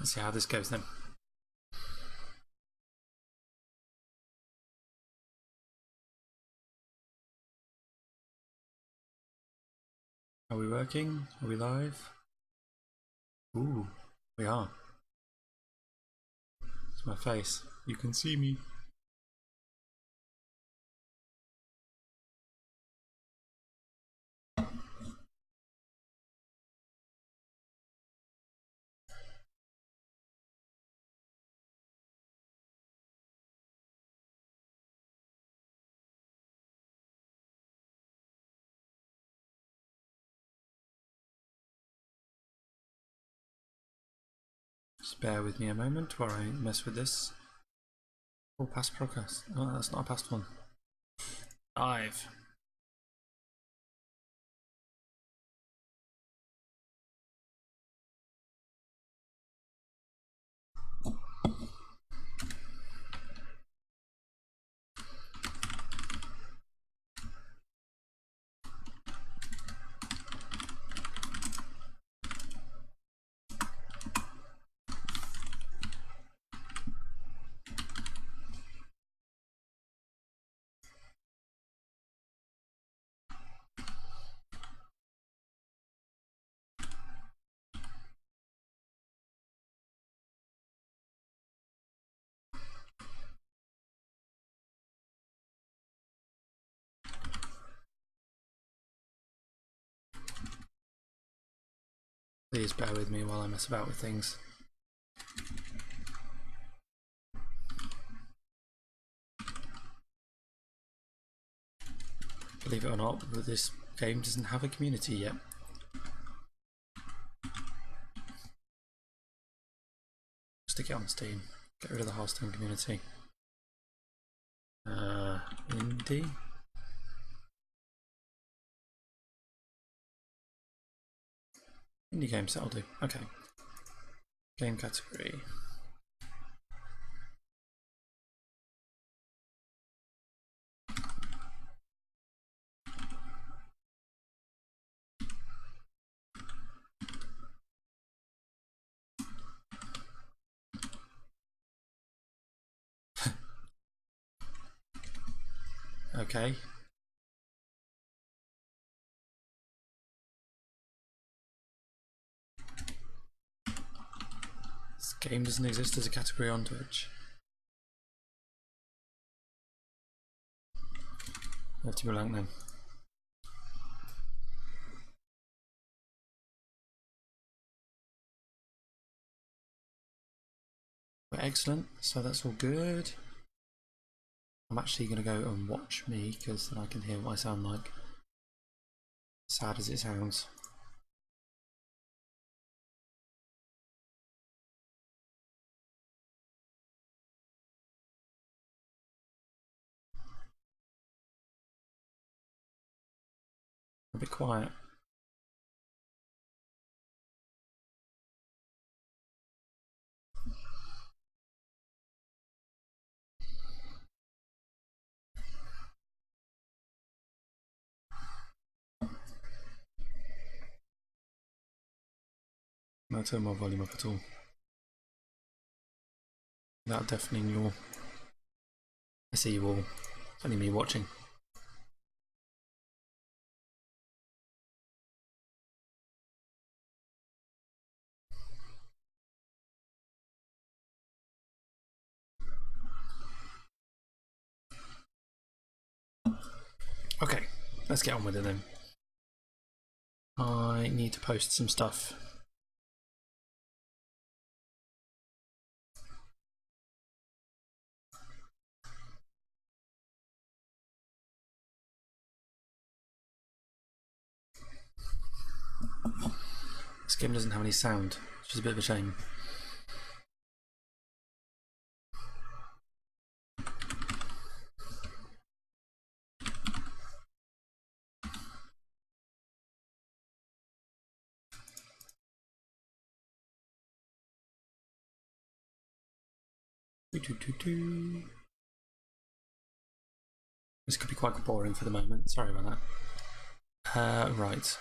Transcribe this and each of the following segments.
Let's see how this goes then. Are we working? Are we live? Ooh, we are. It's my face. You can see me. Just bear with me a moment while I mess with this. Oh, past progress. Oh, that's not a past one. 5. Please bear with me while I mess about with things. Believe it or not, but this game doesn't have a community yet. Stick it on Steam. Get rid of the Hearthstone community. Indie. Indie games, that'll do. Okay. Game category. Okay. This game doesn't exist as a category on Twitch. I have to be blank then. Excellent, so that's all good. I'm actually going to go and watch me because then I can hear what I sound like. Sad as it sounds. A bit quiet. No, turn my volume up at all. Without deafening you all. I see you all. It's only me watching. Okay, let's get on with it then. I need to post some stuff. This game doesn't have any sound, which is a bit of a shame. This could be quite boring for the moment. Sorry about that. Right.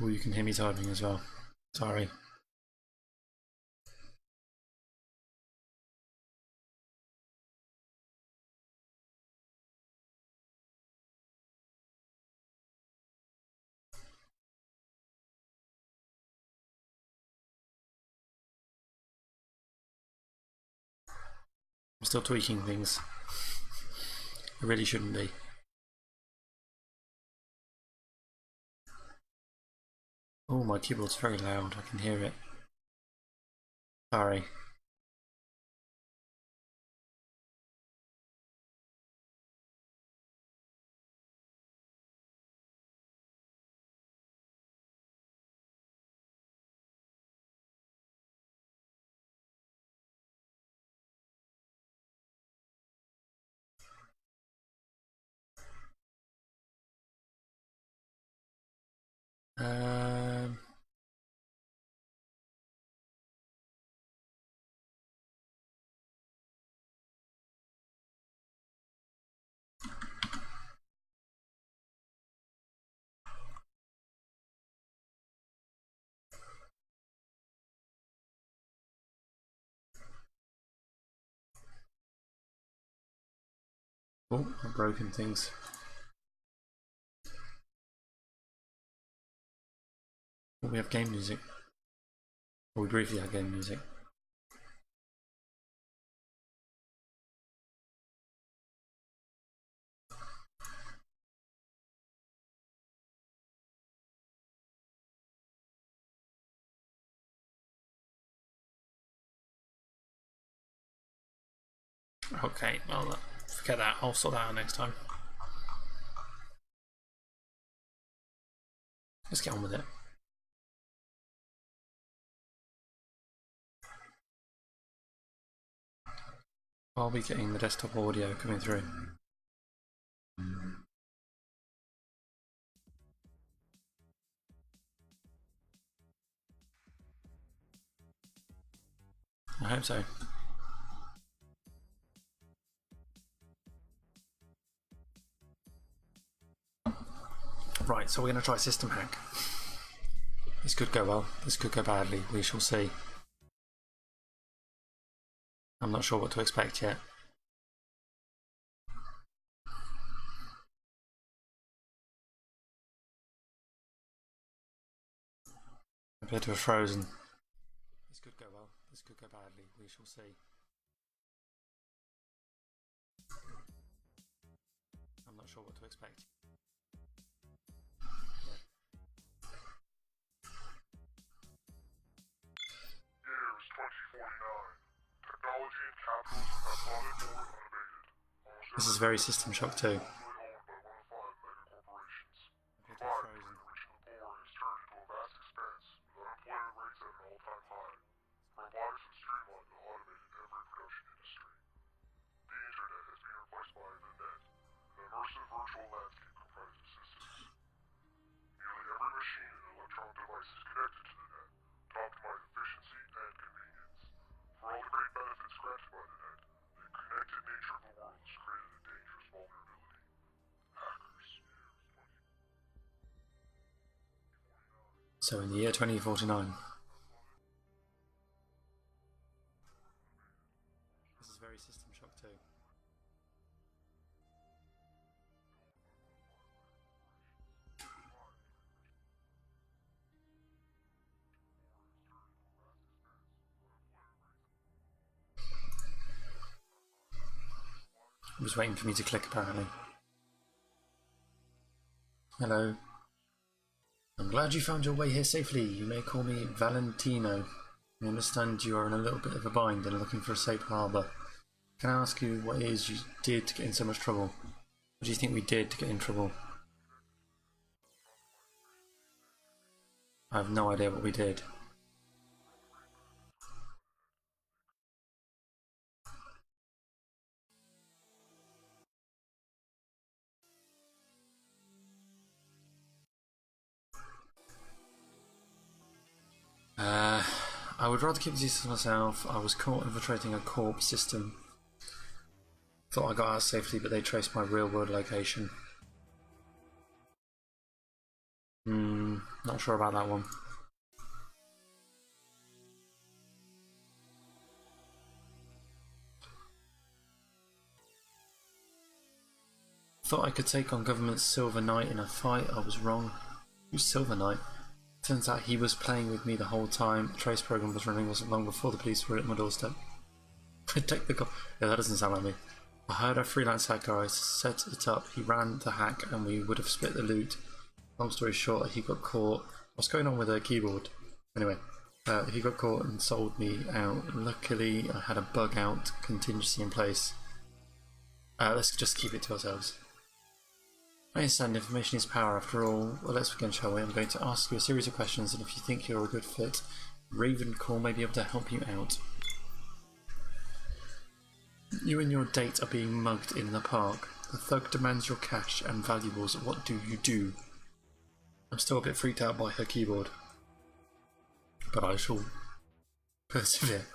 Well, you can hear me typing as well. Sorry. I'm still tweaking things. I really shouldn't be. Oh, my keyboard's very loud. I can hear it. Sorry. Um, oh, I've broken things. Oh, we have game music. Or we briefly had game music. Okay, well, forget that. I'll sort that out next time. Let's get on with it. I'll be getting the desktop audio coming through. I hope so. Right, so we're going to try System.Hack. This could go well, this could go badly, we shall see. I'm not sure what to expect yet. I appear to have frozen. This could go well, this could go badly, we shall see. I'm not sure what to expect. Years 2049. Technology and capitalism have plummeted forward unabated. This is very System Shock too. Owned by one of five megacorporations. The pie between the rich and the poor has turned into a vast expanse, with unemployment rates at an all-time high. Robotics have streamlined and automated every production industry. The internet has been replaced by the net, an immersive virtual landscape comprised of systems. Nearly every machine and electronic device is connected to the net to optimize efficiency and convenience. For all the great benefits granted by the net, the connected nature of the world has created a dangerous vulnerability. Hackers. So in the year 2049. This is very System Shock too. It was waiting for me to click apparently. Hello. I'm glad you found your way here safely. You may call me Valentino. I understand you are in a little bit of a bind and looking for a safe harbour. Can I ask you what it is you did to get in so much trouble? What do you think we did to get in trouble? I have no idea what we did. I would rather keep these to myself. I was caught infiltrating a corp system. Thought I got out safely, but they traced my real world location. Not sure about that one. Thought I could take on government's Silver Knight in a fight. I was wrong. Who's Silver Knight? Turns out he was playing with me the whole time. The trace program was running wasn't long before the police were at my doorstep. Protect the yeah, that doesn't sound like me. I hired a freelance hacker. I set it up. He ran the hack and we would have split the loot. Long story short, he got caught. What's going on with the keyboard? Anyway, he got caught and sold me out. Luckily, I had a bug out contingency in place. Let's just keep it to ourselves. I understand information is power after all. Well, let's begin, shall we? I'm going to ask you a series of questions, and if you think you're a good fit, Ravenclaw may be able to help you out. You and your date are being mugged in the park. The thug demands your cash and valuables. What do you do? I'm still a bit freaked out by her keyboard, but I shall persevere.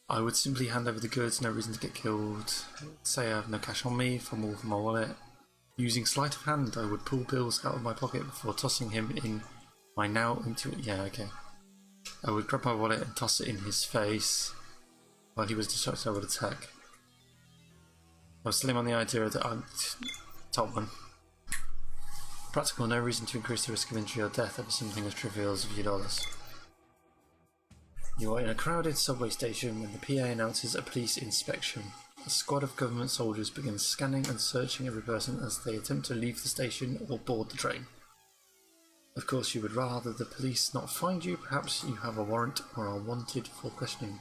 I would simply hand over the goods, no reason to get killed. Say I have no cash on me, fumble for my wallet. Using sleight of hand, I would pull bills out of my pocket before tossing him in my now empty... Yeah, okay. I would grab my wallet and toss it in his face. While he was distracted, I would attack. I was slim on the idea that I'm... Top one. Practical, no reason to increase the risk of injury or death over something as trivial as a few dollars. You are in a crowded subway station when the PA announces a police inspection. A squad of government soldiers begins scanning and searching every person as they attempt to leave the station or board the train. Of course, you would rather the police not find you. Perhaps you have a warrant or are wanted for questioning.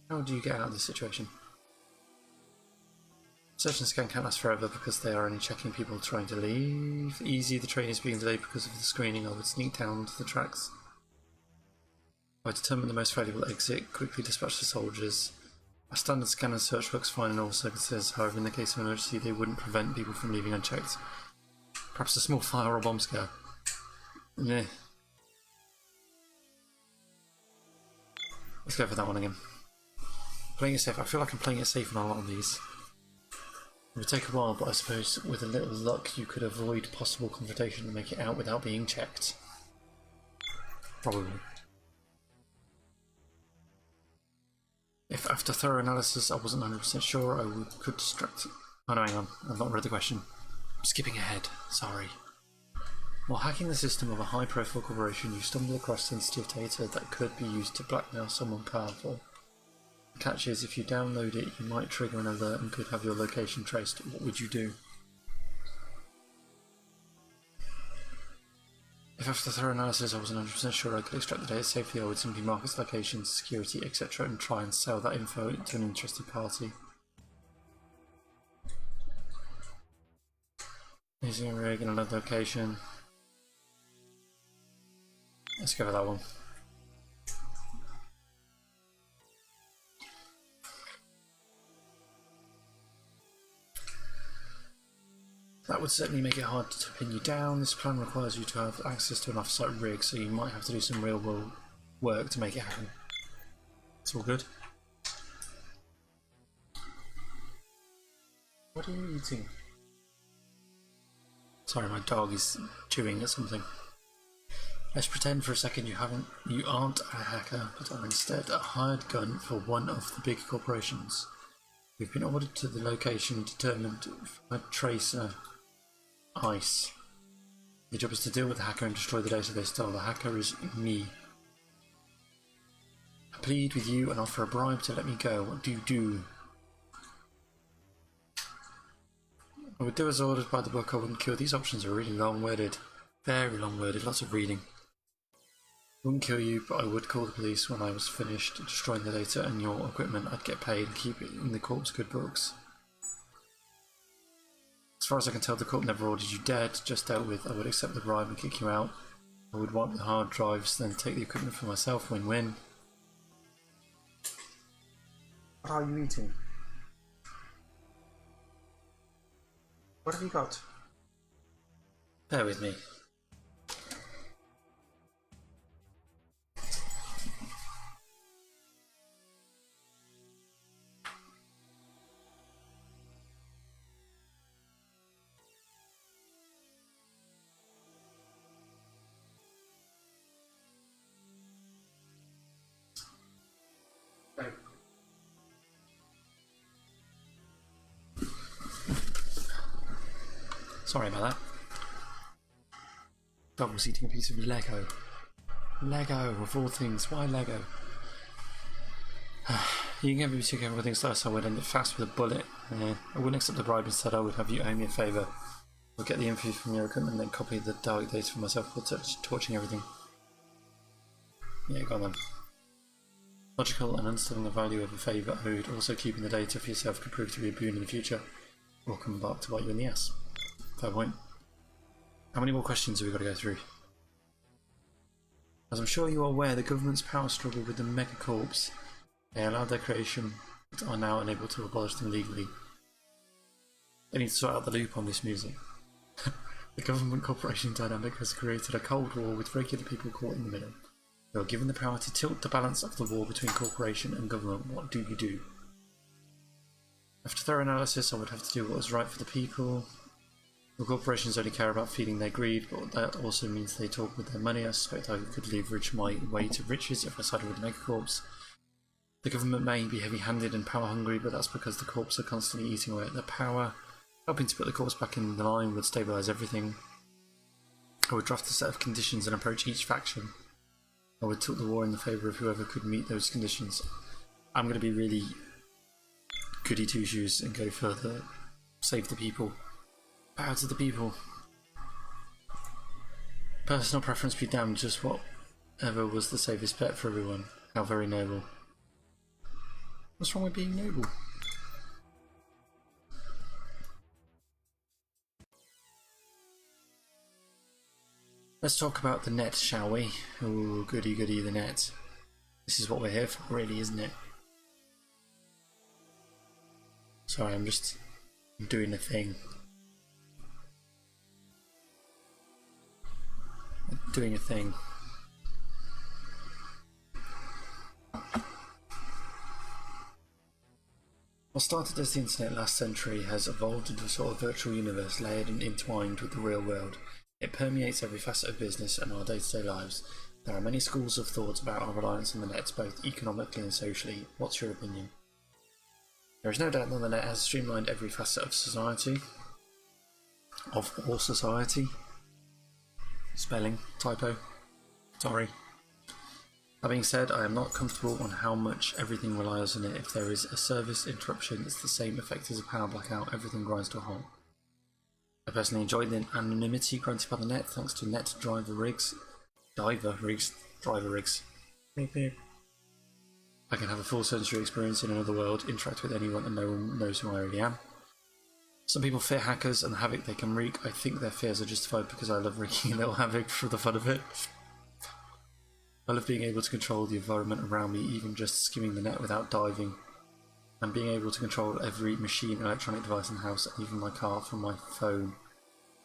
How do you get out of this situation? Search and scan can't last forever because they are only checking people trying to leave. Easy, the train is being delayed because of the screening. I would sneak down to the tracks. I determine the most valuable exit, quickly dispatch the soldiers. A standard scan and search works fine in all circumstances, however in the case of an emergency they wouldn't prevent people from leaving unchecked. Perhaps a small fire or bomb scare. Meh. Let's go for that one again. Playing it safe. I feel like I'm playing it safe on a lot of these. It would take a while, but I suppose with a little luck you could avoid possible confrontation and make it out without being checked. Probably. If after thorough analysis I wasn't 100% sure, could distract... Oh no, hang on, I've not read the question. I'm skipping ahead, sorry. While hacking the system of a high-profile corporation, you stumble across sensitive data that could be used to blackmail someone powerful. The catch is, if you download it, you might trigger an alert and could have your location traced. What would you do? If after thorough analysis I wasn't 100% sure I could extract the data safely, I would simply mark its location, security, etc. and try and sell that info to an interested party. Using a rig in another location. Let's go with that one. That would certainly make it hard to pin you down. This plan requires you to have access to an off-site rig, so you might have to do some real-world work to make it happen. It's all good. What are you eating? Sorry, my dog is chewing at something. Let's pretend for a second you aren't a hacker, but are instead a hired gun for one of the big corporations. We've been ordered to the location determined for a tracer. ICE. Your job is to deal with the hacker and destroy the data they stole. The hacker is me. I plead with you and offer a bribe to let me go. What do you do? I would do as ordered by the book. I wouldn't kill. These options are really long-worded. Very long-worded. Lots of reading. I wouldn't kill you, but I would call the police when I was finished destroying the data and your equipment. I'd get paid and keep it in the corp's good books. As far as I can tell, the corp never ordered you dead, just dealt with. I would accept the bribe and kick you out. I would wipe the hard drives, then take the equipment for myself. Win-win. What are you eating? What have you got? Bear with me. Sorry about that. Dog was eating a piece of Lego. Lego, of all things. Why Lego? You can get me to take everything else, I would end it fast with a bullet. I wouldn't accept the bribe, instead I would have you owe me a favour. I'll get the info from your equipment and then copy the dark data for myself before torching everything. Yeah, go on then. Logical and understanding the value of a favour owed, also keeping the data for yourself could prove to be a boon in the future, or come back to bite you in the ass. Fair point. How many more questions have we got to go through? As I'm sure you are aware, the government's power struggle with the megacorps. They allowed their creation, but are now unable to abolish them legally. They need to sort out the loop on this music. The government corporation dynamic has created a cold war with regular people caught in the middle. You are given the power to tilt the balance of the war between corporation and government. What do you do? After thorough analysis, I would have to do what is right for the people. The corporations only care about feeding their greed, but that also means they talk with their money. I suspect I could leverage my way to riches if I sided with the megacorps. The government may be heavy-handed and power-hungry, but that's because the corps are constantly eating away at their power. Helping to put the corps back in the line would stabilise everything. I would draft a set of conditions and approach each faction. I would tilt the war in the favour of whoever could meet those conditions. I'm going to be really goody two-shoes and go for the save the people. Power to the people. Personal preference be damned, just whatever was the safest bet for everyone. How very noble. What's wrong with being noble? Let's talk about the net, shall we? Ooh, goody goody, the net. This is what we're here for, really, isn't it? Sorry, I'm just doing a thing. Doing a thing. What started as the internet last century has evolved into a sort of virtual universe layered and entwined with the real world. It permeates every facet of business and our day-to-day lives. There are many schools of thought about our reliance on the net, both economically and socially. What's your opinion? There is no doubt that the net has streamlined every facet of society. Of all society. Spelling. Typo. Sorry. That being said, I am not comfortable on how much everything relies on it. If there is a service interruption, it's the same effect as a power blackout. Everything grinds to a halt. I personally enjoy the anonymity granted by the net, thanks to net driver rigs. Beep, beep. I can have a full sensory experience in another world, interact with anyone, and no one knows who I really am. Some people fear hackers and the havoc they can wreak. I think their fears are justified because I love wreaking a little havoc for the fun of it. I love being able to control the environment around me, even just skimming the net without diving. And being able to control every machine and electronic device in the house, and even my car from my phone.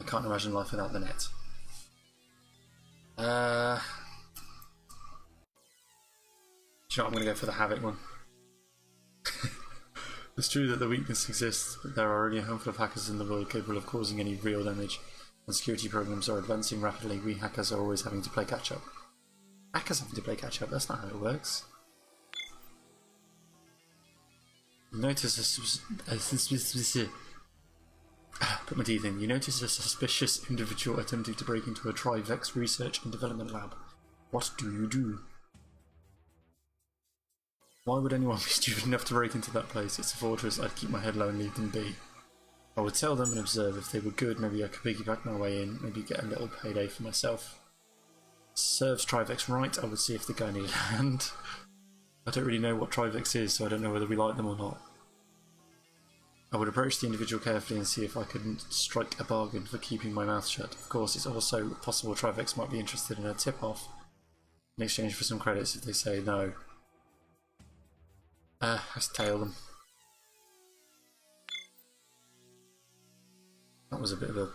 I can't imagine life without the net. Do you know what, I'm going to go for the Havoc one. It's true that the weakness exists, but there are only a handful of hackers in the world capable of causing any real damage, and security programs are advancing rapidly. We hackers are always having to play catch up. Hackers having to play catch up, that's not how it works. Notice put my teeth in. You notice a suspicious individual attempting to break into a Trivex research and development lab. What do you do? Why would anyone be stupid enough to break into that place? It's a fortress. I'd keep my head low and leave them be. I would tell them and observe. If they were good, maybe I could piggyback my way in, maybe get a little payday for myself. Serves Trivex right, I would see if the guy needed a hand. I don't really know what Trivex is, so I don't know whether we like them or not. I would approach the individual carefully and see if I could strike a bargain for keeping my mouth shut. Of course, it's also possible Trivex might be interested in a tip-off in exchange for some credits if they say no. Let's tail them. That was a bit of a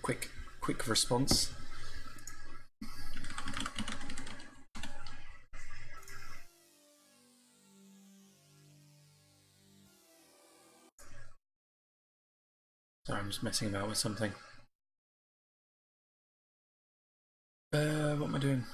quick response. Sorry, I'm just messing about with something. What am I doing?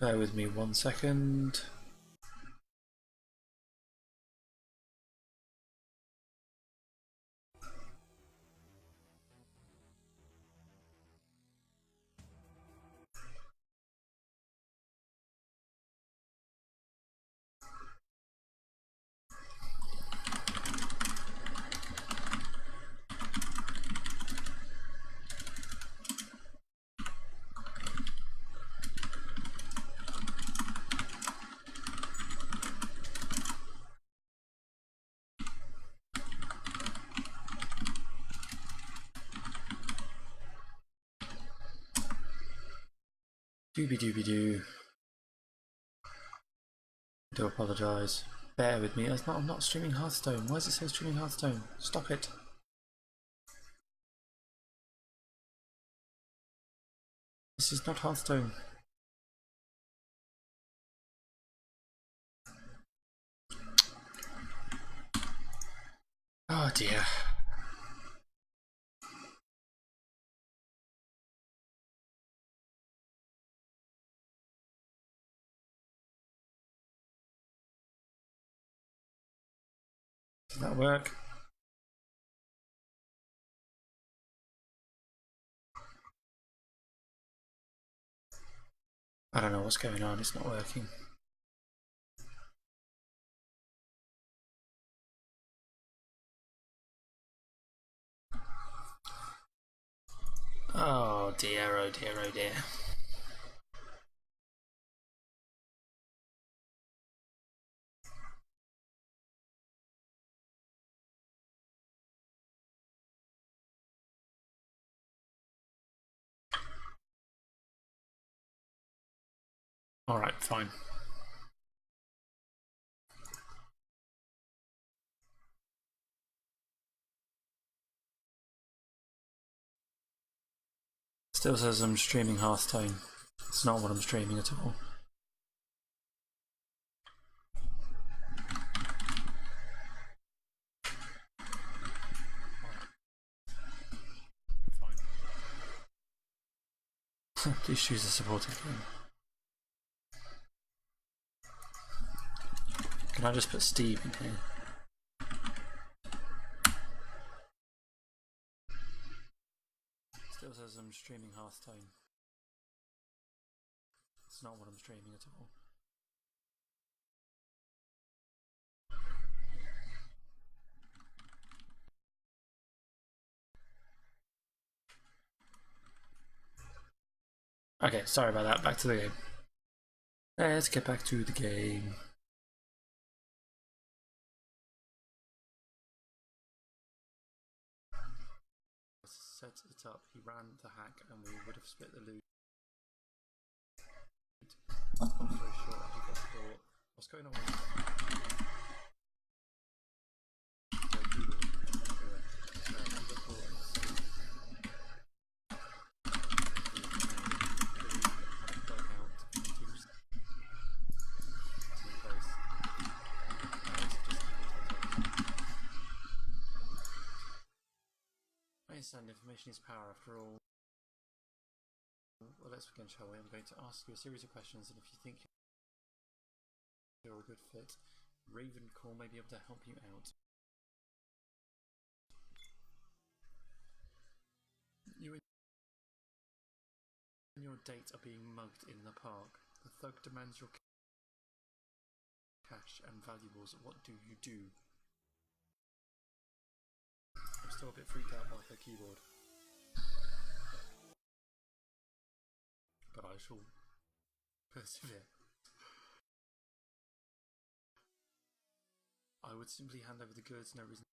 Bear with me 1 second. Dooby. I do apologise. Bear with me. I'm not streaming Hearthstone. Why does it say streaming Hearthstone? Stop it. This is not Hearthstone. Oh dear. Does that work? I don't know what's going on. It's not working. Oh dear, oh dear, oh dear. Alright, fine. Still says I'm streaming Hearthstone. It's not what I'm streaming at all. Fine. Please choose a supporting game. Can I just put Steve in here? Still says I'm streaming Hearthstone. It's not what I'm streaming at all. Okay, sorry about that. Back to the game. Let's get back to the game. Set it up, he ran the hack, and we would have split the loot. Long story short, he got caught. What's going on with I understand information is power after all. Well, let's begin, shall we? I'm going to ask you a series of questions, and if you think you're a good fit, Ravenclaw may be able to help you out. You and your date are being mugged in the park. The thug demands your cash and valuables. What do you do? I'm still a bit freaked out by her keyboard, but I shall persevere. I would simply hand over the goods, no reason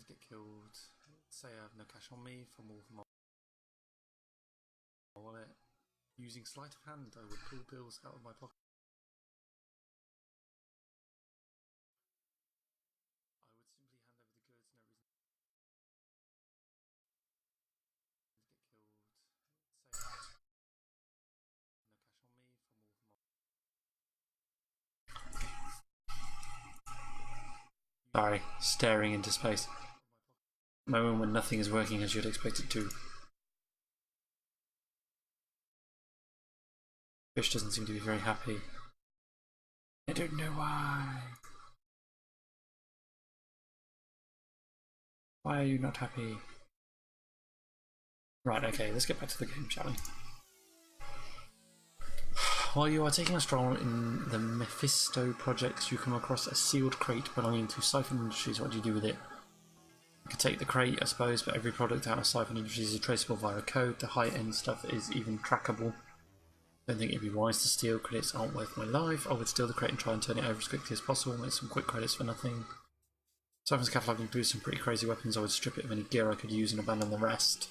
to get killed. Say I have no cash on me, fumble from my wallet. Using sleight of hand, I would pull bills out of my pocket. I would simply hand over the goods, no reason to get killed. Say I have no cash on me, fumble from my... Sorry, staring into space. Moment when nothing is working as you'd expect it to. Fish doesn't seem to be very happy. I don't know why. Why are you not happy? Right, okay, let's get back to the game, shall we? While you are taking a stroll in the Mephisto projects, you come across a sealed crate belonging to Siphon Industries. What do you do with it? You could take the crate, I suppose, but every product out of Siphon Industries is traceable via code. The high-end stuff is even trackable. I don't think it'd be wise to steal. Credits aren't worth my life. I would steal the crate and try and turn it over as quickly as possible, make some quick credits for nothing. Siphon's catalogue includes some pretty crazy weapons. I would strip it of any gear I could use and abandon the rest.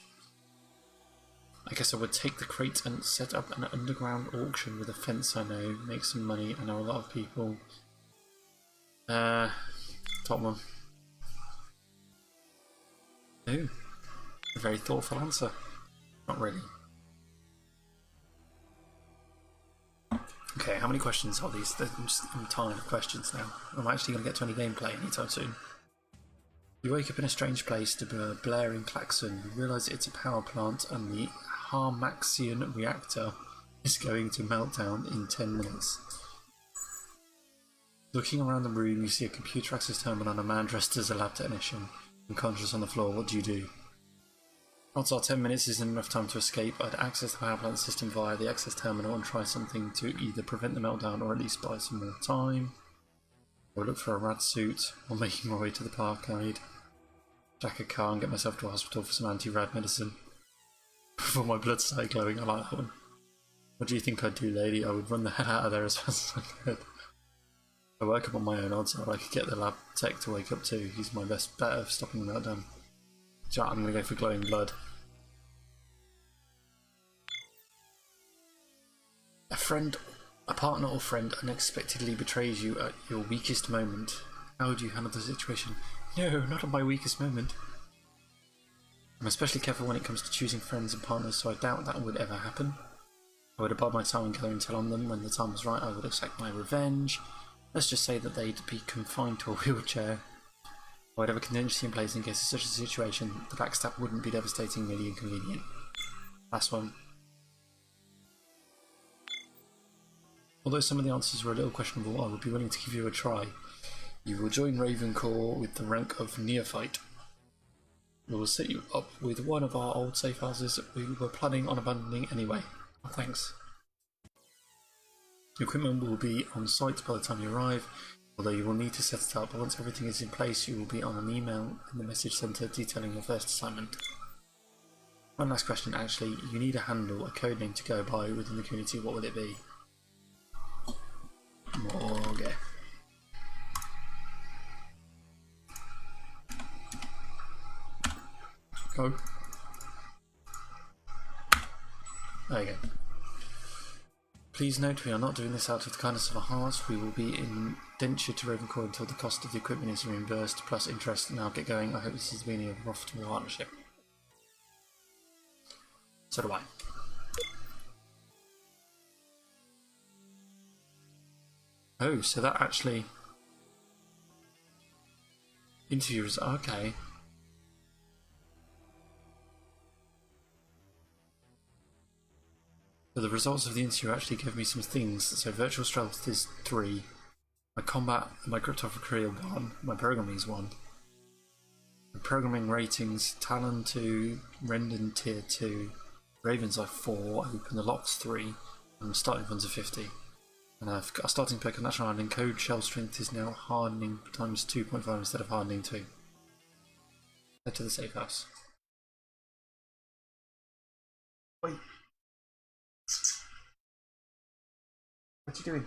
I guess I would take the crate and set up an underground auction with a fence I know, make some money. I know a lot of people. Top one. Ooh, a very thoughtful answer. Not really. Okay, how many questions are these? I'm tired of questions now. I'm actually going to get to any gameplay anytime soon. You wake up in a strange place to a blaring klaxon. You realise it's a power plant and the Harmaxian reactor is going to melt down in 10 minutes. Looking around the room, you see a computer access terminal and a man dressed as a lab technician, unconscious on the floor. What do? Odds are 10 minutes isn't enough time to escape. I'd access the power plant system via the access terminal and try something to either prevent the meltdown or at least buy some more time. I would look for a rad suit while making my way to the parkade. Jack a car and get myself to a hospital for some anti-rad medicine. Before my blood started glowing, I like that one. What do you think I'd do, lady? I would run the hell out of there as fast as I could. If I woke up on my own, odds are I could get the lab tech to wake up too. He's my best bet of stopping the meltdown. So I'm going to go for glowing blood. A partner or friend unexpectedly betrays you at your weakest moment. How would you handle the situation? No, not at my weakest moment. I'm especially careful when it comes to choosing friends and partners, so I doubt that would ever happen. I would abide my time and go and tell on them. When the time was right, I would exact my revenge. Let's just say that they'd be confined to a wheelchair. I would have a contingency in place in case of such a situation. The backstab wouldn't be devastating, merely inconvenient. Last one. Although some of the answers were a little questionable, I would be willing to give you a try. You will join Raven Corps with the rank of Neophyte. We will set you up with one of our old safe houses we were planning on abandoning anyway. Oh, thanks. Your equipment will be on site by the time you arrive, although you will need to set it up. Once everything is in place, you will be on an email in the message centre detailing your first assignment. One last question actually. You need a handle, a code name to go by within the community. What will it be? Morgue. Go. There you go. Please note we are not doing this out of the kindness of our hearts. We will be indentured to Raven Corps until the cost of the equipment is reimbursed, plus interest. Now get going. I hope this is the beginning of a profitable partnership. So do I. Oh, so that actually... Interviewers, okay. So the results of the interview actually give me some things. So virtual stealth is 3. My combat, my cryptography 1. My programming is 1. My programming ratings, Talon 2, Rendon tier 2. Ravens are 4, Open the Locks 3. And starting funds are 50. And I've got a starting perk of natural hardening. Code shell strength is now hardening times 2.5 instead of hardening 2. Head to the safe house. Wait. What are you doing?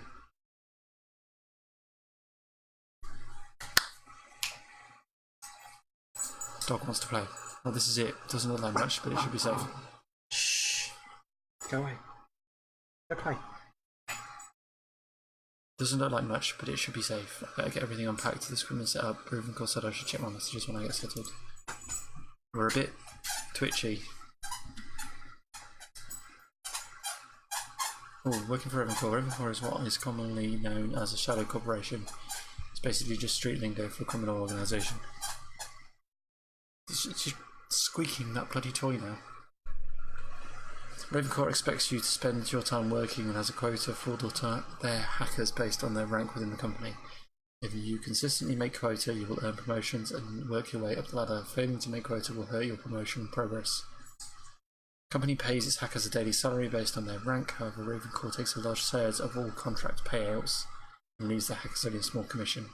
Dog wants to play. Oh, this is it. Doesn't look like much, but it should be safe. Shh. Go away. Go play. Doesn't look like much, but it should be safe. I better get everything unpacked, this equipment set up. Raven Corps said I should check my messages when I get settled. We're a bit twitchy. Oh, working for Raven Corps. Raven Corps is what is commonly known as a shadow corporation. It's basically just street lingo for a criminal organisation. It's just squeaking that bloody toy now. Ravencourt expects you to spend your time working and has a quota for their hackers based on their rank within the company. If you consistently make quota, you will earn promotions and work your way up the ladder. Failing to make quota will hurt your promotion progress. The company pays its hackers a daily salary based on their rank. However, Ravencourt takes a large share of all contract payouts and leaves the hackers only a small commission.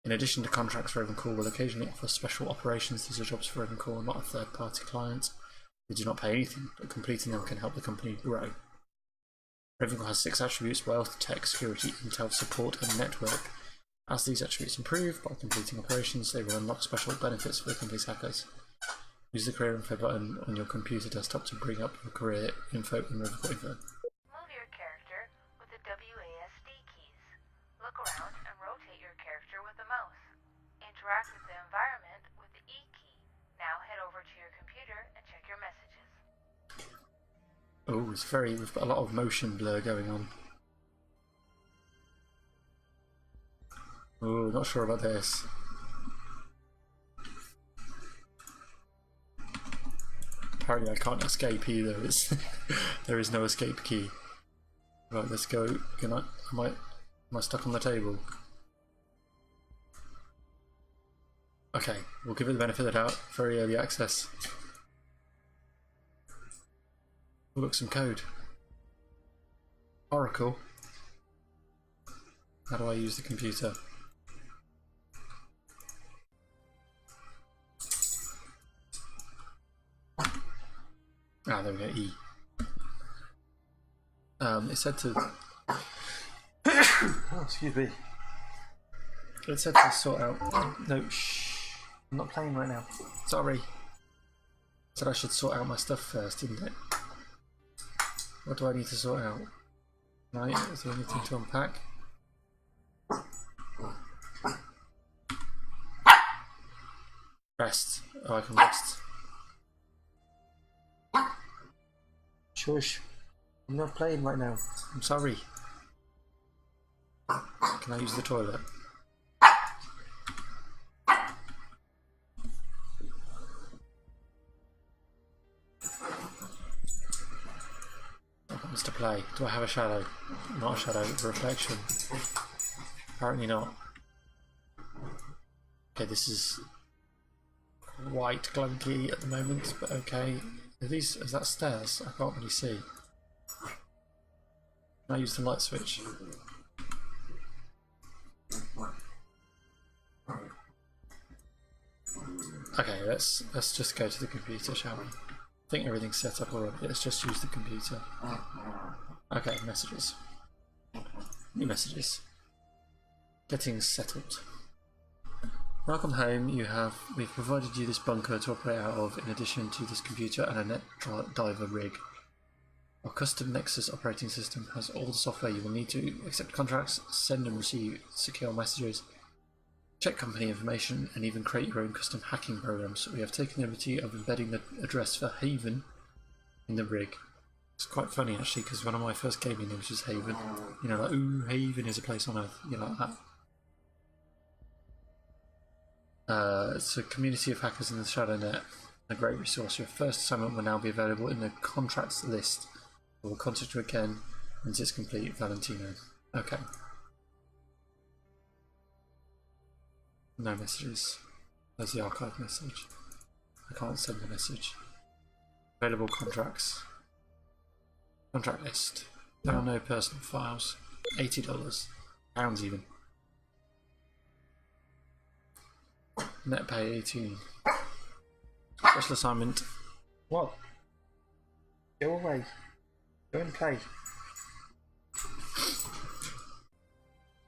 In addition to contracts, Ravencourt will occasionally offer special operations. These are jobs for Ravencourt, not a third-party client. They do not pay anything, but completing them can help the company grow. Ravencourt has 6 attributes: wealth, tech, security, intel, support, and network. As these attributes improve by completing operations, they will unlock special benefits for the company's hackers. Use the career info button on your computer desktop to bring up your career info in Ravencourt info. Move your character with the WASD keys. Look around and rotate your character with the mouse. Interact with the environment with the E key. Now head over to your computer and check your messages. Oh, we've got a lot of motion blur going on. Oh, not sure about this. Apparently I can't escape either. There is no escape key. Right, let's go. Am I stuck on the table? Okay, we'll give it the benefit of the doubt. Very early access. Oh, look, some code. Oracle. How do I use the computer? Ah, there we go, E. It said to... oh, excuse me. It said to sort out... No, shh. I'm not playing right now. Sorry. It said I should sort out my stuff first, didn't it? What do I need to sort out? Right, is there anything to unpack? Rest. Oh, I can rest. Shush. I'm not playing right now. I'm sorry. Can I use the toilet? What happens to play? Do I have a shadow? Not a shadow, a reflection. Apparently not. Okay, this is quite clunky at the moment, but okay. Is that stairs? I can't really see. Can I use the light switch? Okay, let's just go to the computer, shall we? I think everything's set up already. Let's just use the computer. Okay, messages. New messages. Getting settled. Welcome home. We've provided you this bunker to operate out of, in addition to this computer and a net diver rig. Our custom Nexus operating system has all the software you will need to accept contracts, send and receive secure messages, check company information, and even create your own custom hacking programs. We have taken the liberty of embedding the address for Haven in the rig. It's quite funny actually, because one of my first gaming names was Haven. You know, like, ooh, Haven is a place on Earth. You know, like that. It's a community of hackers in the ShadowNet, a great resource. Your first assignment will now be available in the contracts list. We'll contact you again once it's complete, Valentino. Okay. No messages. There's the archive message. I can't send the message. Available contracts. Contract list. There are no personal files. $80. Pounds even. Net pay 18. Special assignment. What? Go away. Go and play.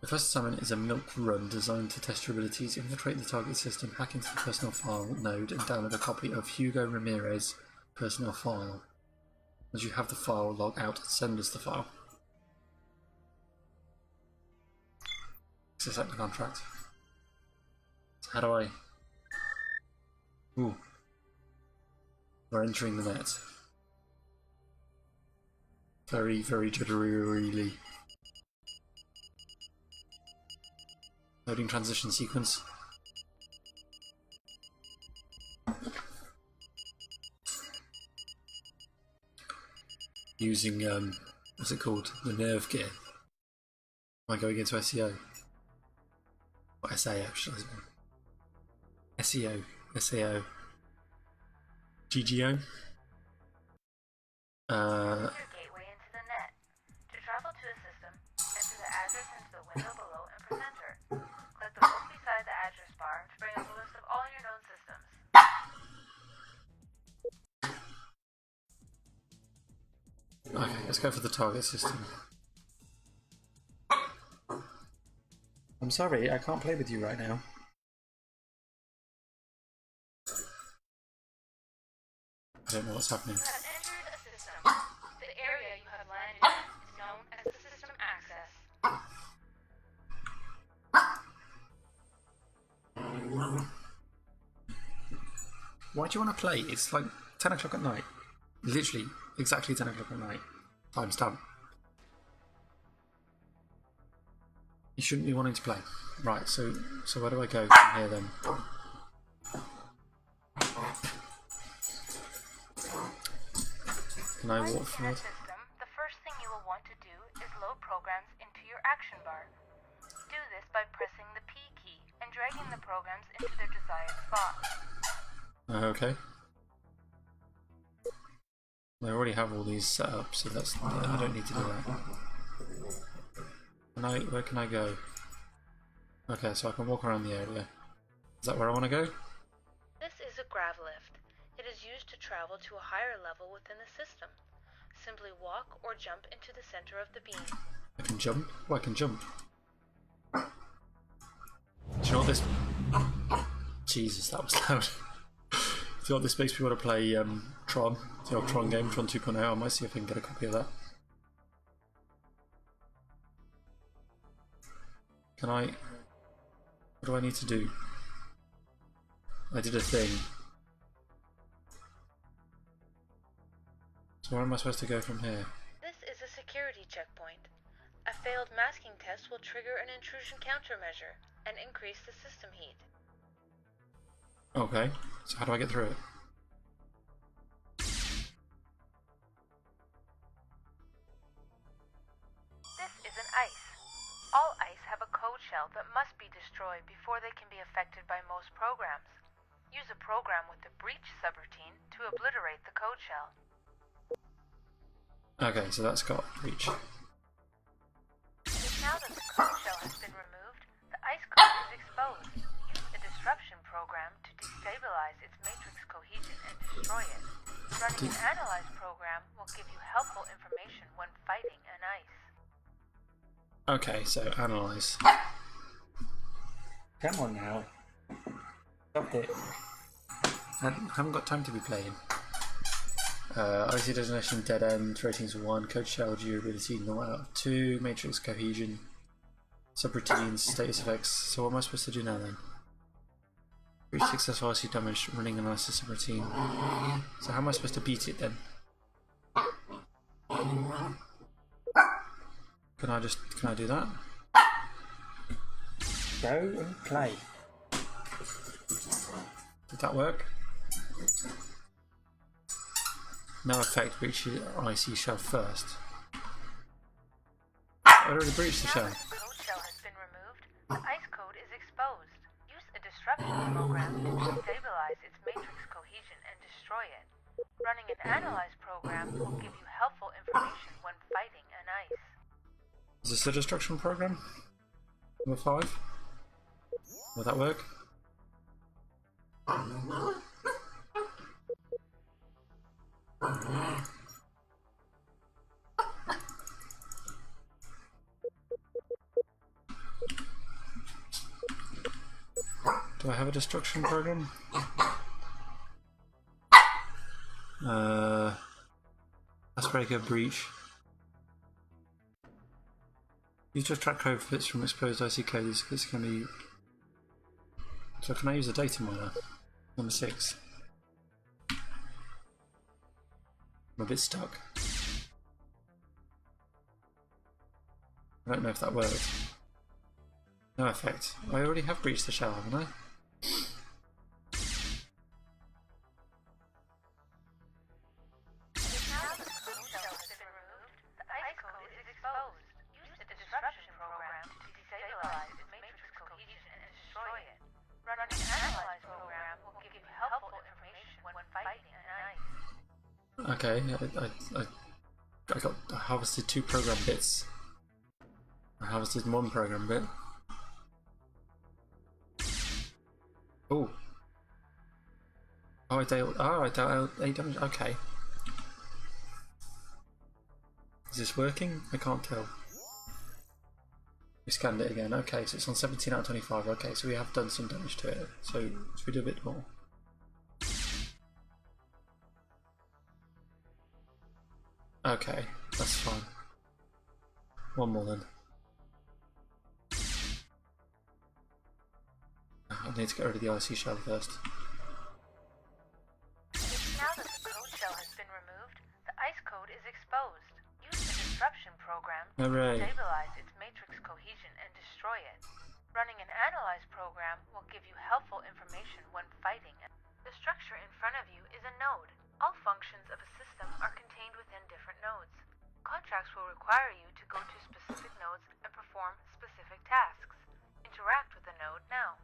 The first assignment is a milk run designed to test your abilities, infiltrate the target system, hack into the personal file node, and download a copy of Hugo Ramirez's personal file. Once you have the file, log out and send us the file. Accept the contract. So how do I... Ooh. We're entering the net. Very, very jittery. Loading transition sequence. using what's it called? The nerve gear. Am I going into SEO? Or SA actually. SEO. SAO. GGO. Your gateway into the net. To travel to a system, enter the address into the window below and press enter. Click the book beside the address bar to bring up a list of all your known systems. Okay, let's go for the target system. I'm sorry, I can't play with you right now. I don't know what's happening. You have entered a system. The area you have landed in is known as the system access. Why do you want to play? It's like 10 o'clock at night. Literally, exactly 10 o'clock at night. Time's done. You shouldn't be wanting to play. Right, so where do I go from here then? Can I walk In a forward? system, the first thing you will want to do is load programs into your action bar. Do this by pressing the P key and dragging the programs into their desired spot. Okay. I already have all these set up, so that's I don't need to do that. Where can I go? Okay, so I can walk around the area. Is that where I want to go? This is a grav lift. It is used to travel to a higher level within the system. Simply walk or jump into the center of the beam. I can jump? Oh, I can jump. Do you know what this... Jesus, that was loud. Do you know what this makes me want to play Tron? The old Tron game, Tron 2.0. I might see if I can get a copy of that. Can I... What do I need to do? I did a thing. So where am I supposed to go from here? This is a security checkpoint. A failed masking test will trigger an intrusion countermeasure and increase the system heat. Okay, so how do I get through it? This is an ICE. All ICE have a code shell that must be destroyed before they can be affected by most programs. Use a program with the breach subroutine to obliterate the code shell. Okay, so that's got reach. Now that the code shell has been removed, the ICE code is exposed. Use the disruption program to destabilize its matrix cohesion and destroy it. Running an analyze program will give you helpful information when fighting an ICE. Okay, so analyze. Come on now. Stop it. I haven't got time to be playing. IC designation dead end, ratings 1, code shell durability 0 out of 2, matrix cohesion, subroutines, status effects. So what am I supposed to do now then? Breach successful IC damage, running analysis subroutine. So how am I supposed to beat it then? Can I do that? Go and play. Did that work? No effect, breach your IC shell first. I already breached the Now shell. that the code shell has been removed, the ICE code is exposed. Use a disruption program to destabilize its matrix cohesion and destroy it. Running an analyze program will give you helpful information when fighting an ICE. Is this the destruction program? Number 5? Will that work? Do I have a destruction program? Icebreaker breach. Use to extract code fits from exposed IC code. These fits can be. So can I use a data miner? Number 6. I'm a bit stuck. I don't know if that worked. No effect. I already have breached the shell, haven't I? Now that the code shell has been Okay, I harvested 2 program bits. I harvested 1 program bit. Oh. Oh, I dealt 8 damage. Okay. Is this working? I can't tell. We scanned it again. Okay, so it's on 17 out of 25. Okay, so we have done some damage to it. So should we do a bit more? Okay, that's fine. 1 more then. I need to get rid of the icy shell first. Now that the code shell has been removed, the ice code is exposed. Use the disruption program to Hooray. stabilize its matrix cohesion and destroy it. Running an analyze program will give you helpful information when fighting it. The structure in front of you is a node. All functions of a system are contained within different nodes. Contracts will require you to go to specific nodes and perform specific tasks. Interact with the node now.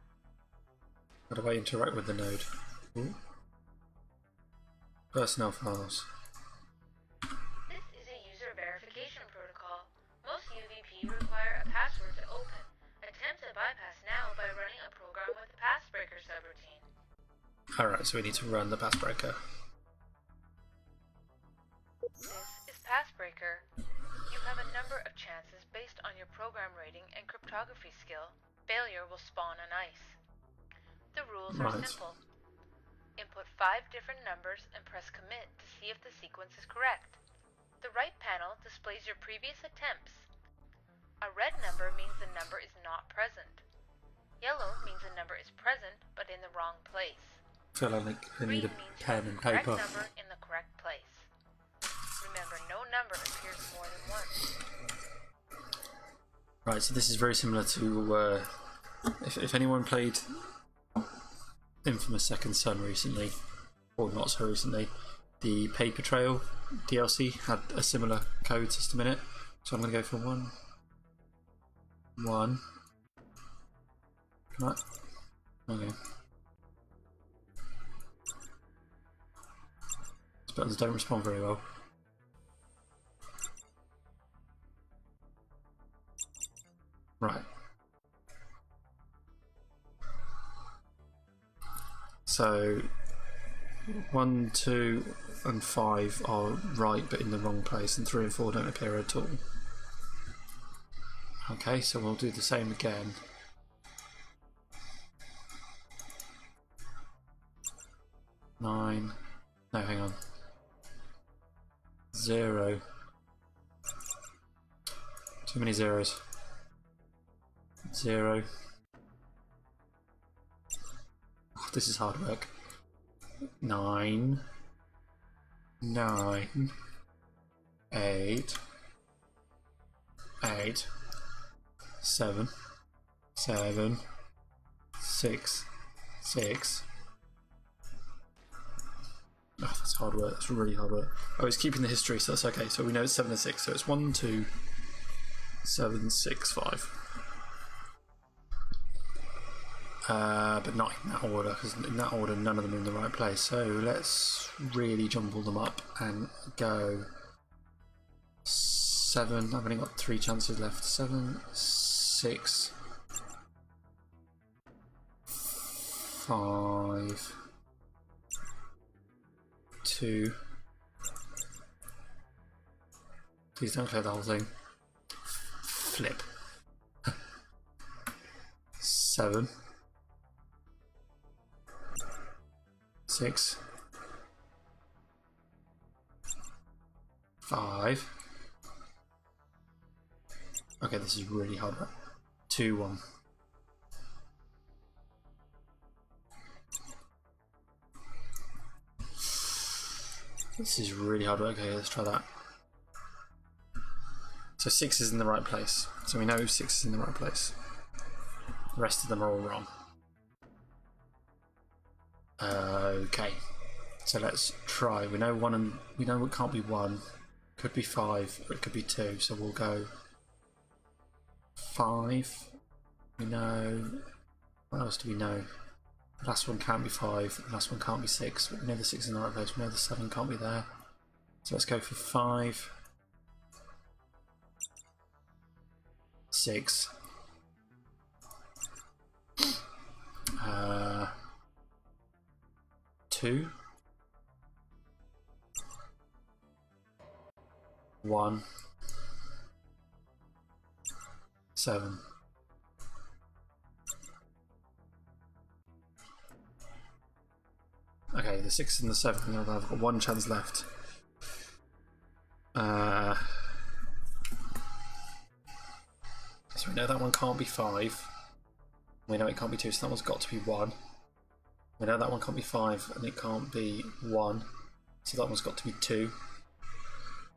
How do I interact with the node? Ooh. Personnel files. This is a user verification protocol. Most UVP require a password to open. Attempt to bypass now by running a program with the passbreaker subroutine. Alright, so we need to run the passbreaker. This is Passbreaker. You have a number of chances based on your program rating and cryptography skill. Failure will spawn an ice. The rules are Right. simple. Input 5 different numbers and press commit to see if the sequence is correct. The right panel displays your previous attempts. A red number means the number is not present. Yellow means the number is present but in the wrong place. I feel like I need Green a means pen you and have the paper. correct number in the correct place. Remember, no number appears more than once. Right, so this is very similar to if anyone played Infamous Second Son recently, or not so recently, the Paper Trail DLC had a similar code system in it. So I'm going to go for 1. 1. Can I? Okay. These buttons don't respond very well. Right. So 1, 2 and 5 are right but in the wrong place, and 3 and 4 don't appear at all. Okay, so we'll do the same again. Nine. No, hang on. 0. Too many zeros. 0. Oh, this is hard work. 9. 9. 8. 8. 7. 7. 6. 6. Oh, that's hard work. That's really hard work. Oh, it's keeping the history, so that's okay. So we know it's 7 and 6. So it's 1, 2, 7, 6, 5. But not in that order, because in that order none of them are in the right place. So let's really jumble them up and go 7. I've only got 3 chances left. 7, 6, 5, 2. Please don't clear the whole thing. Flip. 7. 6. 5. Okay, this is really hard. 2, 1. This is really hard work. Okay, let's try that. So 6 is in the right place. So we know 6 is in the right place. The rest of them are all wrong. Okay. So let's try. We know 1 and we know it can't be 1. Could be 5, or it could be 2. So we'll go 5. We know. What else do we know? The last one can't be 5. The last one can't be 6. But we know the 6 is in the right place. We know the 7 can't be there. So let's go for 5, 6, 2, 1, 7. Okay, the 6 and the 7, I've got 1 chance left. So we know that one can't be 5. We know it can't be 2, so that one's got to be 1. We know that one can't be 5 and it can't be 1, so that one's got to be 2.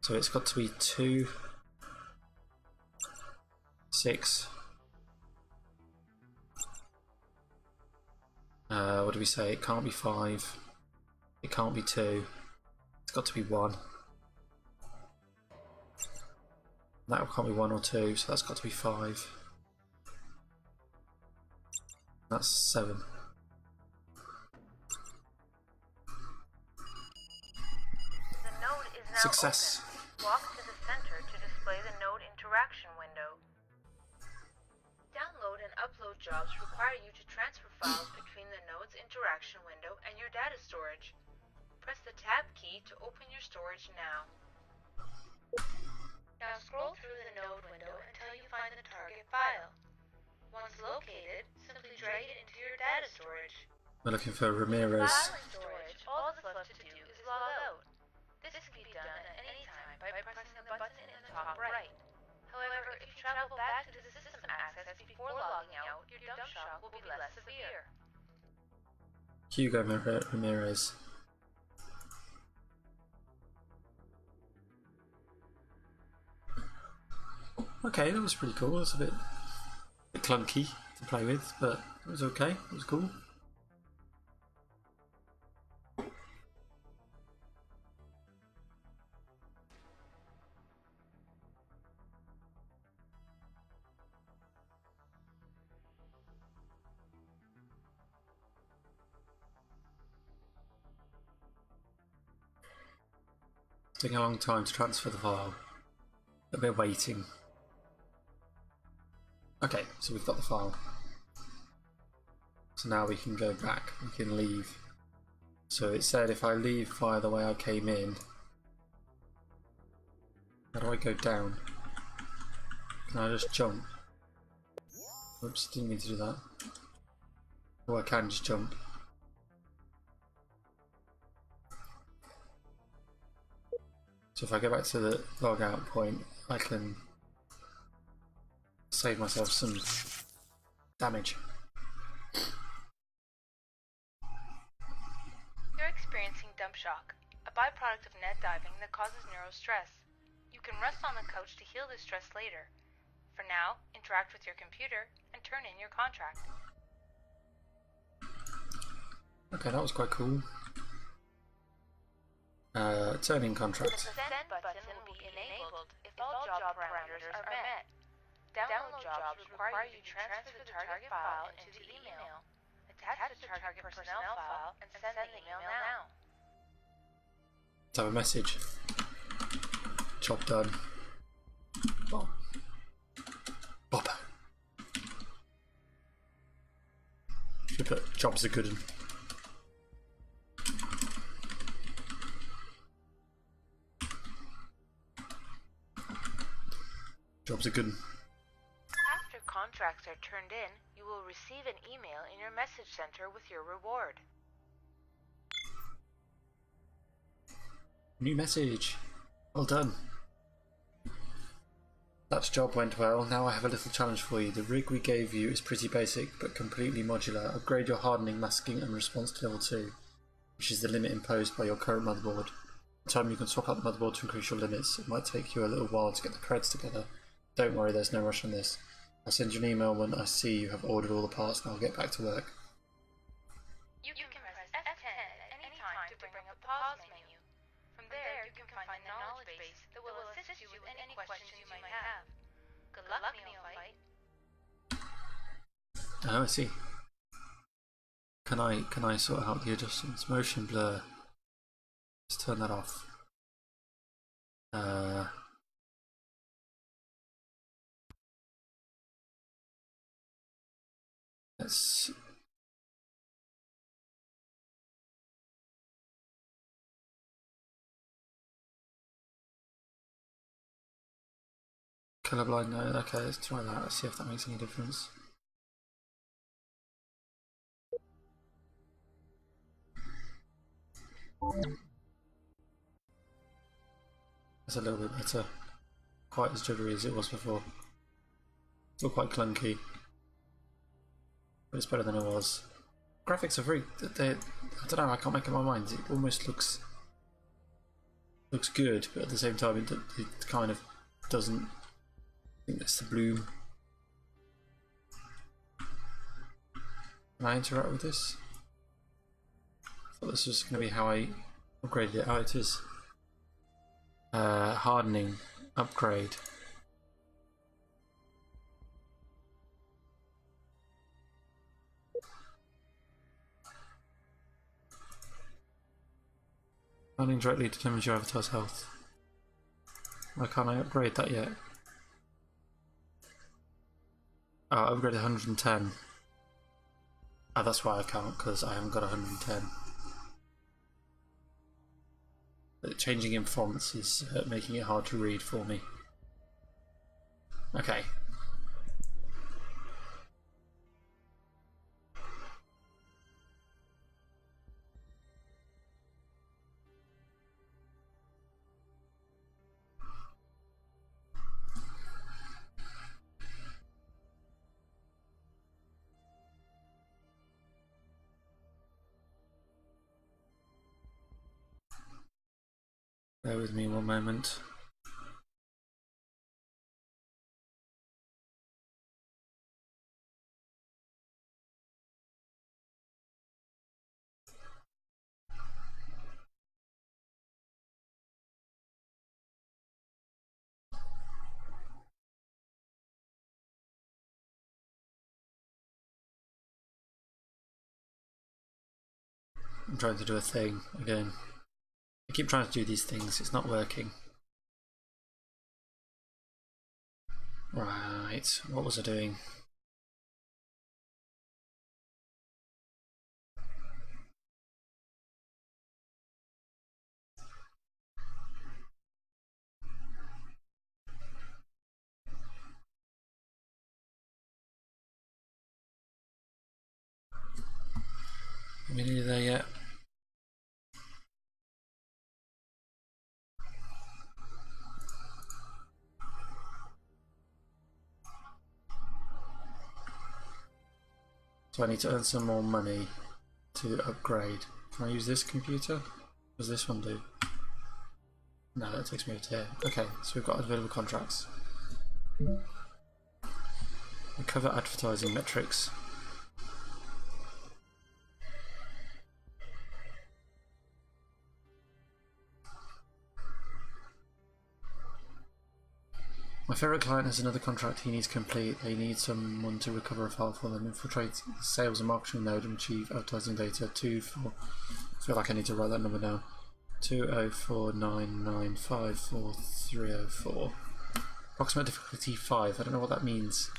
So it's got to be 2, 6. What do we say? It can't be 5. It can't be 2. It's got to be 1. That can't be 1 or 2, so that's got to be 5. That's 7. The node is now Success. open. Walk to the center to display the node interaction window. Download and upload jobs require you to transfer files between the node's interaction window and your data storage. Press the Tab key to open your storage now. Now scroll through the node window until you find the target file. Once located, simply drag it into your data storage. We're looking for Ramirez. File in storage, all that's left to do is log out. This can be done at any time by pressing the button in the top right. However, if you travel back to the system access before logging out, your dump shock will be less severe. Hugo Ramirez. Okay, that was pretty cool. It was a bit clunky to play with, but it was okay. It was cool. It's taking a long time to transfer the file. A bit of waiting. Okay, so we've got the file. So now we can go back, we can leave. So it said if I leave via the way I came in, how do I go down? Can I just jump? Oops, didn't mean to do that. Oh, I can just jump. So if I go back to the log out point, I can save myself some damage. You're experiencing dump shock, a byproduct of net diving that causes neurostress. You can rest on the couch to heal this stress later. For now, interact with your computer and turn in your contract. Okay, that was quite cool. Turn in contract. The send button will be enabled if all job parameters are met. Download jobs require you to transfer the target file into the email. Attach the target personnel file and send the email now. Let's have a message. Job done. Bob. Bob. Should put jobs are good. Jobs are good. After contracts are turned in, you will receive an email in your message center with your reward. New message. Well done. That job went well. Now I have a little challenge for you. The rig we gave you is pretty basic but completely modular. Upgrade your hardening, masking and response to level 2, which is the limit imposed by your current motherboard. In time you can swap out the motherboard to increase your limits. It might take you a little while to get the creds together. Don't worry, there's no rush on this. I'll send you an email when I see you have ordered all the parts and I'll get back to work. You can press F10 at any time to bring up the pause menu. From there, you can find the knowledge base that will assist you with any questions you might have. Good luck, neophyte. Oh, I see. Can I sort out the adjustments? Motion blur. Let's turn that off. Uh, let's colorblind. No, okay, let's try that. Let's see if that makes any difference. It's a little bit better. Quite as jittery as it was before. Still quite clunky, but it's better than it was. Graphics are very. I don't know. I can't make up my mind. It almost looks good, but at the same time, it kind of doesn't. I think that's the bloom. Can I interact with this? I thought this was going to be how I upgraded it. Oh, it is. Hardening upgrade. Hardening directly determines your avatar's health. Why can't I upgrade that yet? Oh, I upgraded 110. Oh, that's why I can't, because I haven't got 110. But changing in fonts is making it hard to read for me. Okay. Bear with me one moment. I'm trying to do a thing again. I keep trying to do these things, it's not working. Right, what was I doing? Are we nearly there yet? So I need to earn some more money to upgrade. Can I use this computer? What does this one do? No, that takes me over to here. Okay, so we've got available contracts. Recover advertising metrics. My favourite client has another contract he needs complete. They need someone to recover a file for them, infiltrate the sales and marketing node and achieve advertising data. I feel like I need to write that number down. 20499544304. Approximate difficulty 5. I don't know what that means.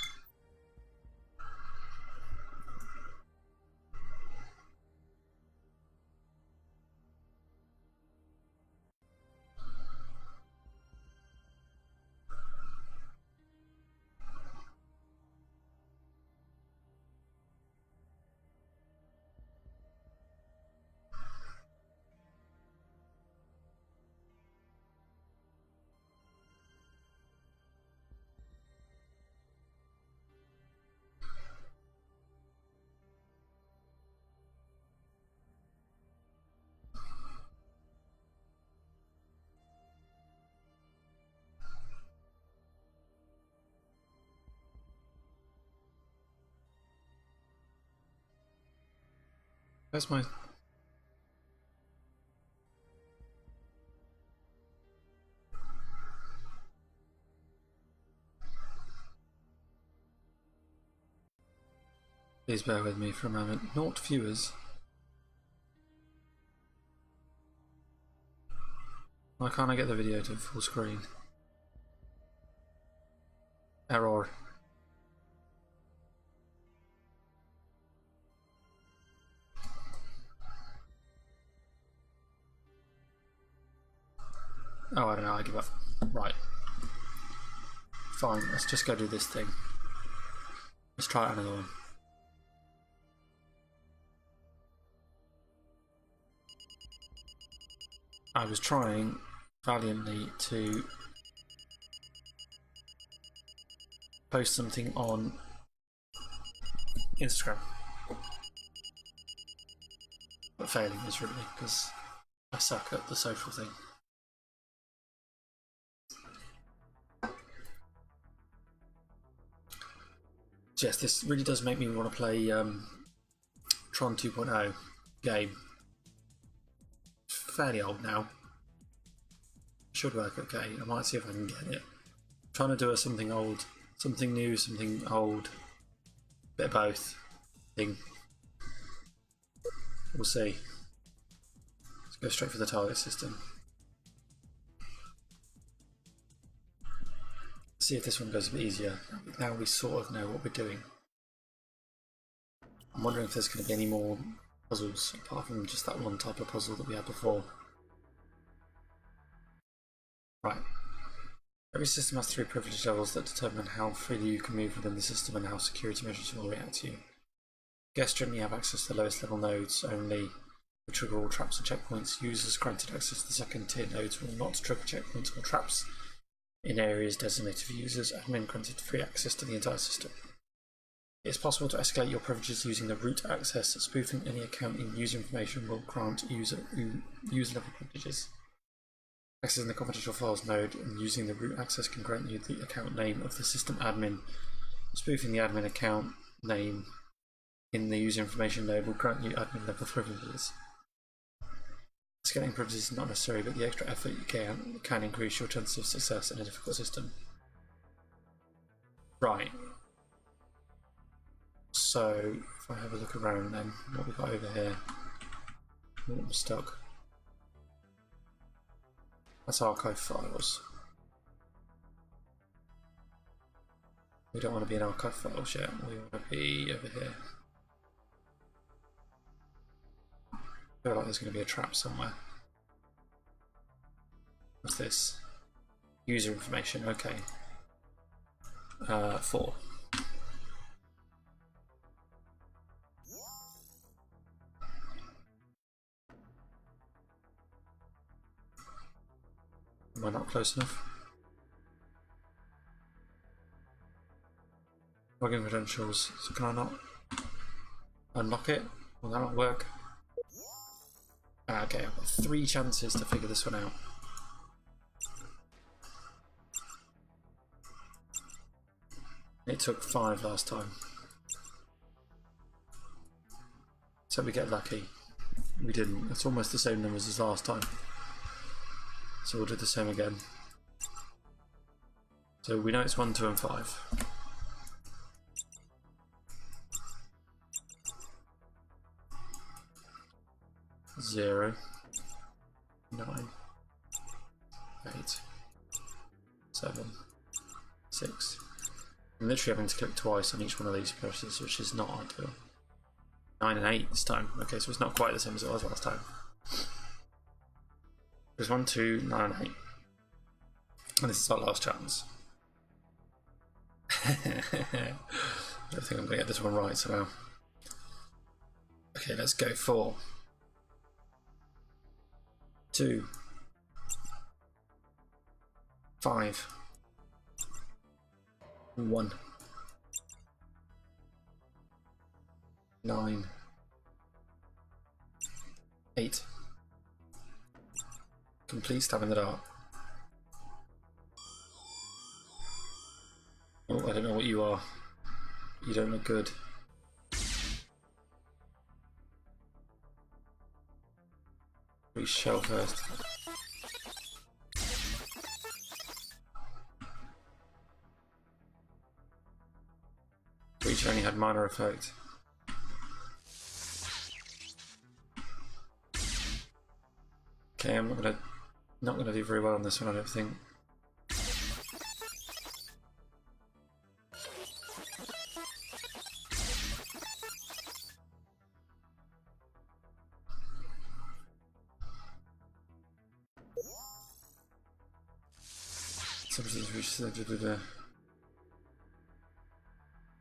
Where's my... Please bear with me for a moment. Naught viewers. Why can't I get the video to full screen? Error. Oh, I don't know, I give up. Right. Fine, let's just go do this thing. Let's try another one. I was trying valiantly to post something on Instagram, but failing miserably because I suck at the social thing. Yes, this really does make me want to play Tron 2.0 game. Fairly old now. Should work okay. I might see if I can get it. I'm trying to do something old, something new, something old, bit of both thing. We'll see. Let's go straight for the target system. See if this one goes a bit easier. Now we sort of know what we're doing. I'm wondering if there's going to be any more puzzles apart from just that one type of puzzle that we had before. Right. Every system has 3 privilege levels that determine how freely you can move within the system and how security measures will react to you. Guests generally have access to the lowest level nodes only, which trigger all traps and checkpoints. Users granted access to the second tier nodes will not trigger checkpoints or traps in areas designated for users. Admin granted free access to the entire system. It is possible to escalate your privileges using the root access. Spoofing any account in user information will grant user level privileges. Accessing the confidential files node and using the root access can grant you the account name of the system admin. Spoofing the admin account name in the user information node will grant you admin level privileges. Scaling privileges is not necessary, but the extra effort you can increase your chances of success in a difficult system. Right. So, if I have a look around then, what we've got over here. Oh, I'm stuck. That's archive files. We don't want to be in archive files yet, we want to be over here. I feel like there's going to be a trap somewhere. What's this? User information, okay. 4. Am I not close enough? Login credentials, so can I not unlock it? Will that not work? Okay, I've got 3 chances to figure this one out. It took 5 last time. So we get lucky. We didn't. It's almost the same numbers as last time. So we'll do the same again. So we know it's 1, 2 and 5. Zero, 9, 8, 7, 6. I'm literally having to click twice on each one of these presses, which is not ideal. 9 and 8 this time. Okay, so it's not quite the same as it was last time. There's 1, 2, 9 and 8. And this is our last chance. I don't think I'm going to get this one right somehow. Okay, let's go for 2, 5, 1, 9, 8. Complete stab in the dark. Oh, I don't know what you are. You don't look good. We shell first. Breach only had minor effect. Okay, I'm not gonna Not going to do very well on this one, I don't think.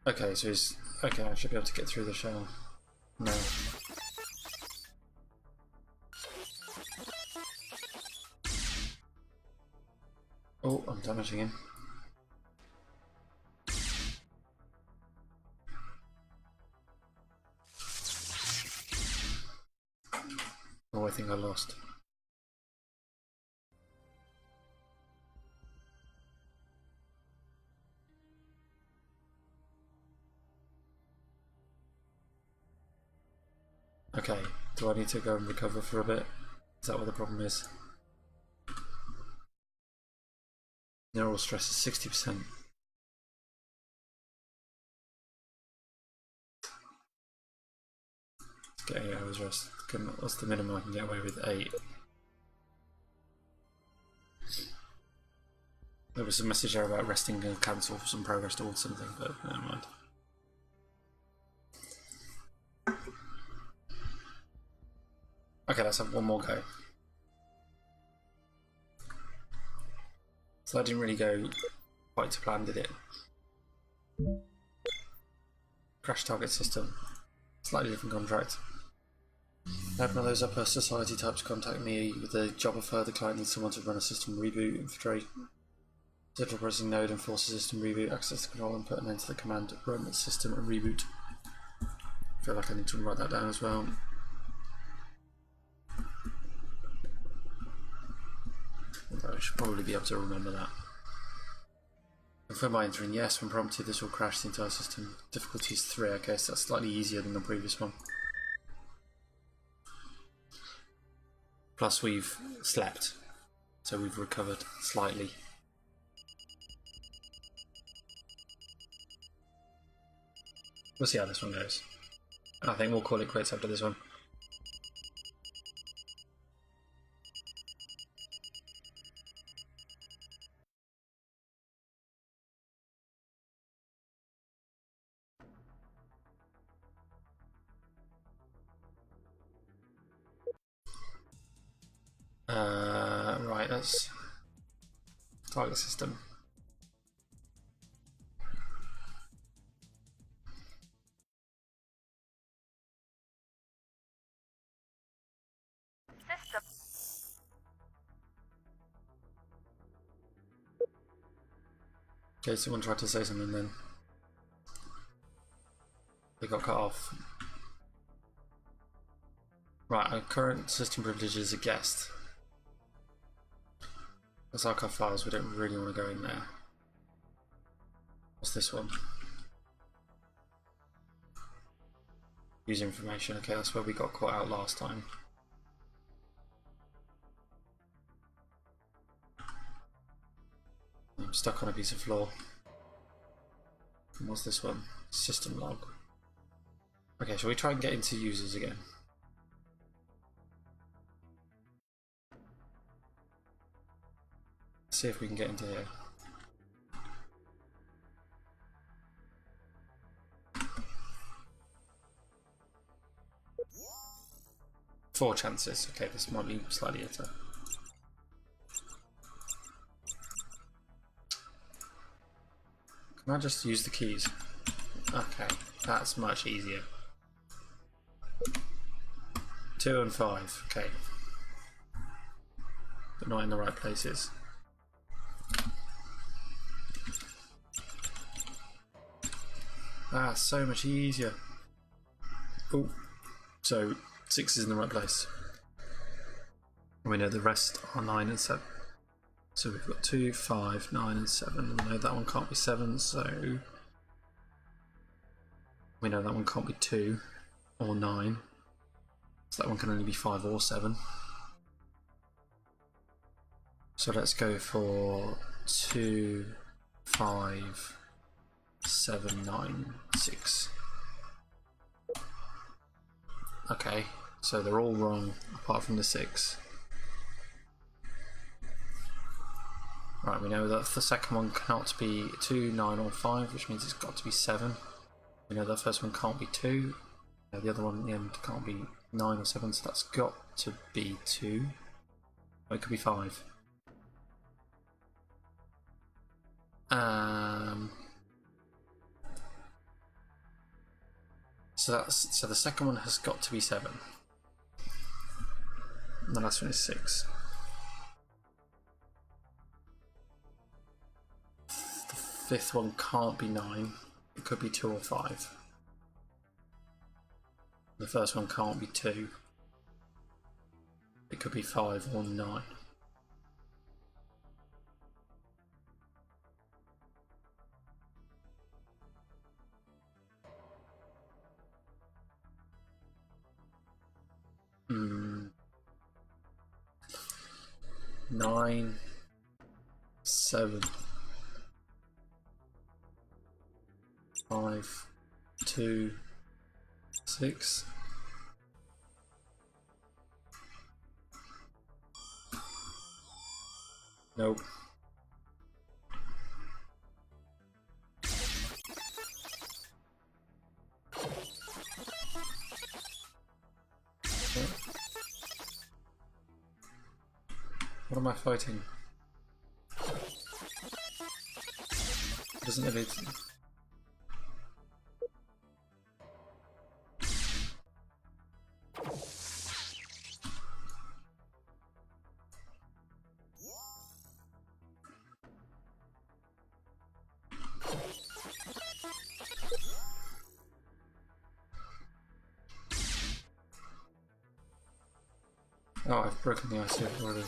Okay, so he's... Okay, I should be able to get through the shell. No. Oh, I'm damaging him. Oh, I think I lost. Okay, do I need to go and recover for a bit? Is that what the problem is? Neural stress is 60%. Let's get 8 hours rest. What's the minimum I can get away with? 8. There was a message there about resting and cancel for some progress towards something, but never mind. Okay, let's have one more go. So that didn't really go quite to plan, did it? Crash target system. Slightly different contract. I had one of those upper society types contact me with the job of further client needs someone to run a system reboot, infiltrate central processing node and force a system reboot, access the control and put an end to the command run the system and reboot. I feel like I need to write that down as well. I should probably be able to remember that. Confirm by entering yes. When prompted, this will crash the entire system. Difficulty is 3. Okay, so that's slightly easier than the previous one. Plus we've slept, so we've recovered slightly. We'll see how this one goes. I think we'll call it quits after this one. Right, let's target system. System. Okay, someone tried to say something then. They got cut off. Right, our current system privilege is a guest. Let's archive files, we don't really want to go in there. What's this one? Use information, okay, that's where we got caught out last time. I'm stuck on a piece of floor. And what's this one? System log. Okay, shall we try and get into users again? See if we can get into here. Four chances. Okay, this might be slightly better. Can I just use the keys? Okay, that's much easier. 2 and 5. Okay, but not in the right places. Ah, so much easier. Oh, so 6 is in the right place. We know the rest are 9 and 7. So we've got 2, 5, 9 and 7. We know that one can't be 7, so we know that one can't be 2 or 9. So that one can only be 5 or 7. So let's go for 2, 5, 7, 9, 6. Okay, so they're all wrong apart from the 6. Right, we know that the second one cannot be 2, 9 or 5, which means it's got to be 7. We know the first one can't be 2. The other one at the end can't be 9 or 7, so that's got to be 2. Or it could be 5. So the second one has got to be 7. And the last one is 6. The fifth one can't be 9. It could be 2 or 5. The first one can't be 2. It could be 5 or 9. Hmm. 9, 7, 5, 2, 6. Nope. What am I fighting? Doesn't it? Oh, I've broken the ice already.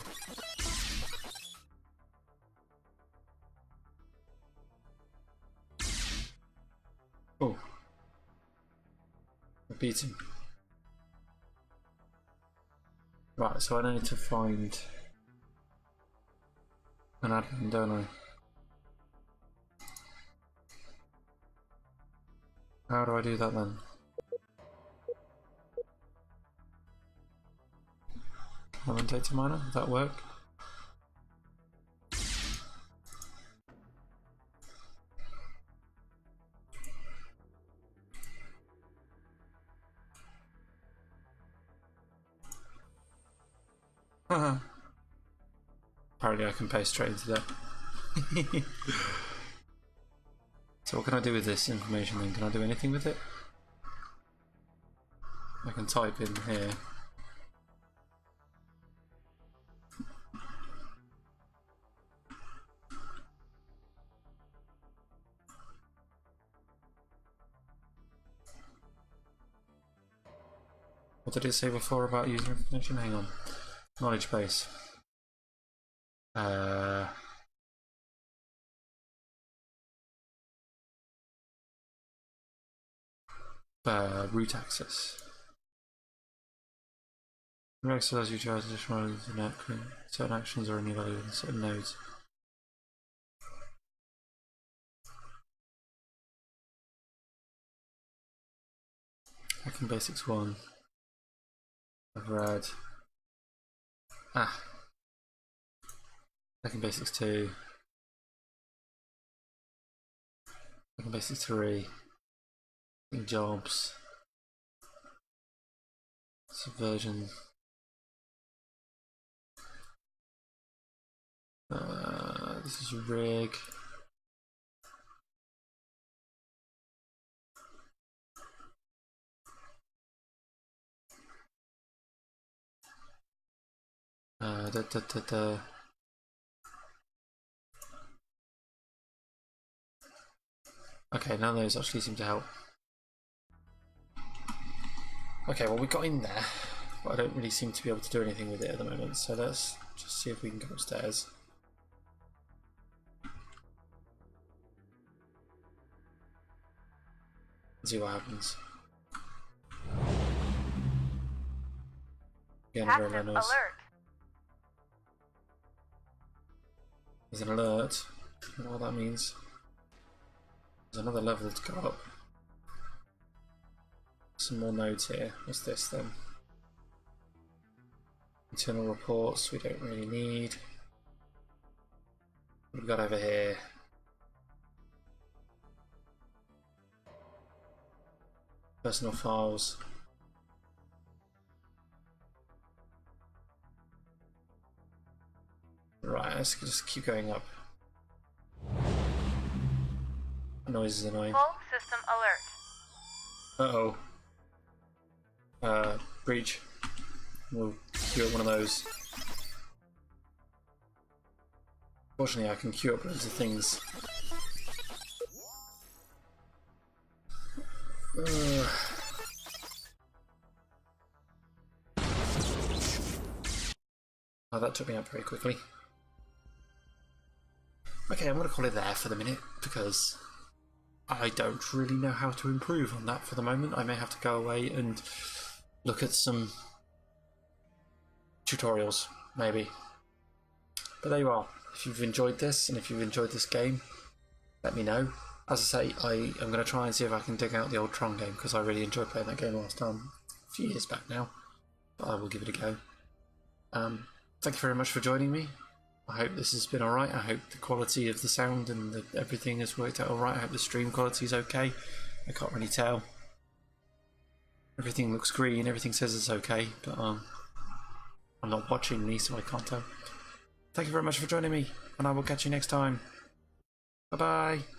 Oh. I beat him. Right, so I need to find an admin, don't I? How do I do that then? Common data miner, would that work? Apparently I can paste straight into that. So what can I do with this information then? Can I do anything with it? I can type in here. What did it say before about user information? Hang on. Knowledge base. Root access. Root access allows you to add additional internet. Certain actions are only valued in certain nodes. Hacking Basics 1. I've read. Hacking Basics 2. Hacking Basics 3. Jobs. Subversion. This is rig. Okay, none of those actually seem to help. Okay, well we got in there, but I don't really seem to be able to do anything with it at the moment, so let's just see if we can go upstairs. See what happens. Again, very low noise. Alert. There's an alert. I don't know what that means. There's another level to go up. Some more nodes here. What's this then? Internal reports we don't really need. What have we got over here? Personal files. Right, let's just keep going up. That noise is annoying. Full system alert. Uh-oh. Breach. We'll queue up one of those. Fortunately, I can queue up loads of things. Oh, that took me out very quickly. Okay, I'm going to call it there for the minute because I don't really know how to improve on that for the moment. I may have to go away and look at some tutorials, maybe. But there you are. If you've enjoyed this and if you've enjoyed this game, let me know. As I say, I am going to try and see if I can dig out the old Tron game because I really enjoyed playing that game last time, a few years back now. But I will give it a go. Thank you very much for joining me. I hope this has been alright. I hope the quality of the sound and everything has worked out alright. I hope the stream quality is okay. I can't really tell. Everything looks green, everything says it's okay, but I'm not watching these, so I can't tell. Thank you very much for joining me, and I will catch you next time. Bye bye.